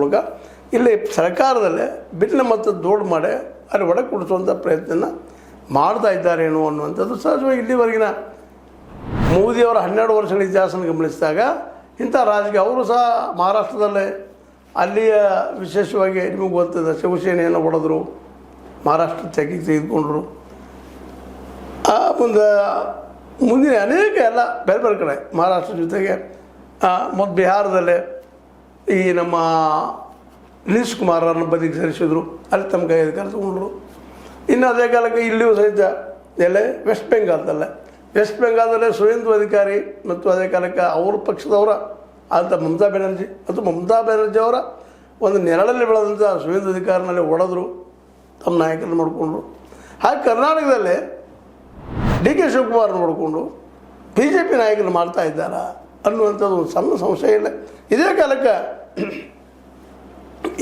ಮೂಲಕ ಇಲ್ಲಿ ಸರ್ಕಾರದಲ್ಲೇ ಬಿಲ್ ಮತ್ತು ದೊಡ್ಡ ಮಾಡಿ ಅಲ್ಲಿ ಒಳಗೆ ಕೊಡಿಸುವಂಥ ಪ್ರಯತ್ನ ಮಾಡ್ತಾ ಇದ್ದಾರೇನೋ ಅನ್ನುವಂಥದ್ದು ಸಹಜವಾಗಿ ಇಲ್ಲಿವರೆಗಿನ ಮೋದಿಯವರ 12 ವರ್ಷಗಳ ಇತಿಹಾಸನ ಗಮನಿಸಿದಾಗ ಇಂಥ ರಾಜಕೀಯ ಅವರು ಸಹ ಮಹಾರಾಷ್ಟ್ರದಲ್ಲೇ ಅಲ್ಲಿಯ ವಿಶೇಷವಾಗಿ ನಿಮಗೆ ಗೊತ್ತಿದೆ ಶಿವಸೇನೆಯನ್ನು ಹೊಡೆದ್ರು, ಮಹಾರಾಷ್ಟ್ರ ತೆಗೆದುಕೊಂಡ್ರು. ಮುಂದಿನ ಅನೇಕ ಎಲ್ಲ ಬೇರೆ ಬೇರೆ ಕಡೆ ಮಹಾರಾಷ್ಟ್ರ ಜೊತೆಗೆ ಮತ್ತು ಬಿಹಾರದಲ್ಲೇ ಈ ನಮ್ಮ ನಿತೀಶ್ ಕುಮಾರರನ್ನು ಬದಿಗೆ ಸೇರಿಸಿದ್ರು, ಅಲ್ಲಿ ತಮ್ಮ ಕೈ ಅಧಿಕಾರ ತಗೊಂಡ್ರು. ಇನ್ನು ಅದೇ ಕಾಲಕ್ಕೆ ಇಲ್ಲಿಯೂ ಸಹಿತ ಎಲ್ಲೇ ವೆಸ್ಟ್ ಬೆಂಗಾಲದಲ್ಲೇ ಸುವೇಂದು ಅಧಿಕಾರಿ ಮತ್ತು ಅದೇ ಕಾಲಕ್ಕೆ ಅವ್ರ ಪಕ್ಷದವರ ಆದಂಥ ಮಮತಾ ಬ್ಯಾನರ್ಜಿ ಅವರ ಒಂದು ನೆರಳಲ್ಲಿ ಬೆಳೆದಂಥ ಸುವೇಂದು ಅಧಿಕಾರಿನಲ್ಲಿ ಹೊಡೆದ್ರು, ತಮ್ಮ ನಾಯಕರನ್ನು ಮಾಡಿಕೊಂಡ್ರು. ಹಾಗೆ ಕರ್ನಾಟಕದಲ್ಲೇ ಡಿ.ಕೆ. ಶಿವಕುಮಾರ್ ನೋಡಿಕೊಂಡು BJP ನಾಯಕರು ಮಾಡ್ತಾ ಇದ್ದಾರಾ ಅನ್ನುವಂಥದ್ದು ಒಂದು ಸಣ್ಣ ಸಂಶಯ ಇಲ್ಲ. ಇದೇ ಕಾಲಕ್ಕೆ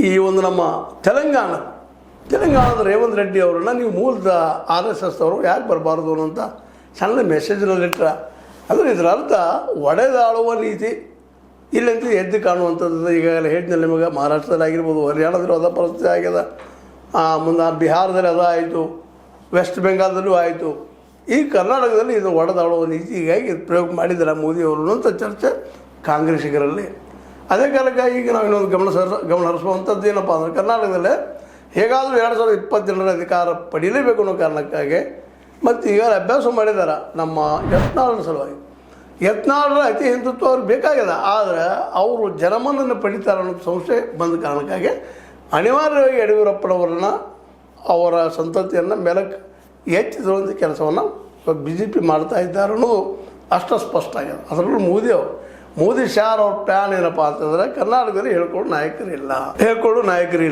ಈ ಒಂದು ನಮ್ಮ ತೆಲಂಗಾಣದ ರೇವಂತ್ ರೆಡ್ಡಿ ಅವರನ್ನು ನೀವು ಮೂಲದ RSS ಅವರು ಯಾಕೆ ಬರಬಾರ್ದು ಅನ್ನೋಂಥ ಸಣ್ಣ ಮೆಸೇಜ್ನಲ್ಲಿಟ್ಟರೆ, ಅಂದರೆ ಇದರ ಅರ್ಥ ಒಡೆದಾಳುವ ನೀತಿ ಇಲ್ಲಂತೂ ಎದ್ದು ಕಾಣುವಂಥದ್ದು. ಈಗಾಗಲೇ ಹೇಳಿದ್ನಲ್ಲಿ ನಿಮಗೆ ಮಹಾರಾಷ್ಟ್ರದಲ್ಲಿ ಆಗಿರ್ಬೋದು, ಹರಿಯಾಣದಲ್ಲೂ ಅದ ಪರಿಸ್ಥಿತಿ ಆಗ್ಯದ, ಮುಂದೆ ಬಿಹಾರದಲ್ಲಿ ಅದ ಆಯಿತು, ವೆಸ್ಟ್ ಬೆಂಗಾಲದಲ್ಲೂ ಆಯಿತು. ಈ ಕರ್ನಾಟಕದಲ್ಲಿ ಇದು ಒಡೆದಾಳುವ ನೀತಿ ಹೀಗಾಗಿ ಪ್ರಯೋಗ ಮಾಡಿದ್ದಾರೆ ಮೋದಿಯವರು ಅಂತ ಚರ್ಚೆ ಕಾಂಗ್ರೆಸ್ಸಿಗರಲ್ಲಿ. ಅದೇ ಕಾಲಕ್ಕೆ ಈಗ ನಾವು ಇನ್ನೊಂದು ಗಮನ ಹರಿಸುವಂಥದ್ದು ಏನಪ್ಪ ಅಂದರೆ, ಕರ್ನಾಟಕದಲ್ಲೇ ಹೇಗಾದರೂ 2022 ಅಧಿಕಾರ ಪಡೀಲೇಬೇಕು ಅನ್ನೋ ಕಾರಣಕ್ಕಾಗಿ ಮತ್ತು ಈಗ ಅಭ್ಯಾಸ ಮಾಡಿದ್ದಾರೆ ನಮ್ಮ ಯತ್ನಾಳರ ಸಲುವಾಗಿ. ಯತ್ನಾಳರ ಅತಿ ಹಿಂದುತ್ವ ಅವ್ರಿಗೆ ಬೇಕಾಗಿದೆ, ಆದರೆ ಅವರು ಜನಮನ್ನನ್ನು ಪಡಿತಾರೆ ಅನ್ನೋ ಸಂಶಯ ಬಂದ ಕಾರಣಕ್ಕಾಗಿ ಅನಿವಾರ್ಯವಾಗಿ ಯಡಿಯೂರಪ್ಪನವರನ್ನು ಅವರ ಸಂತತಿಯನ್ನು ಮೇಲಕ್ಕೆ ಎತ್ತಿಸುವಂಥ ಕೆಲಸವನ್ನು BJP ಮಾಡ್ತಾ ಇದ್ದಾರೆ ಅನ್ನೋದು ಅಷ್ಟು ಸ್ಪಷ್ಟ ಆಗಿದೆ. ಅದರಲ್ಲೂ ಮೋದಿ ಶಾರ್ ಅವ್ರ ಪ್ಲ್ಯಾನ್ ಏನಪ್ಪ ಅಂತಂದರೆ, ಕರ್ನಾಟಕದಲ್ಲಿ ಹೇಳ್ಕೊಳ್ಳೋ ನಾಯಕರಿಲ್ಲ.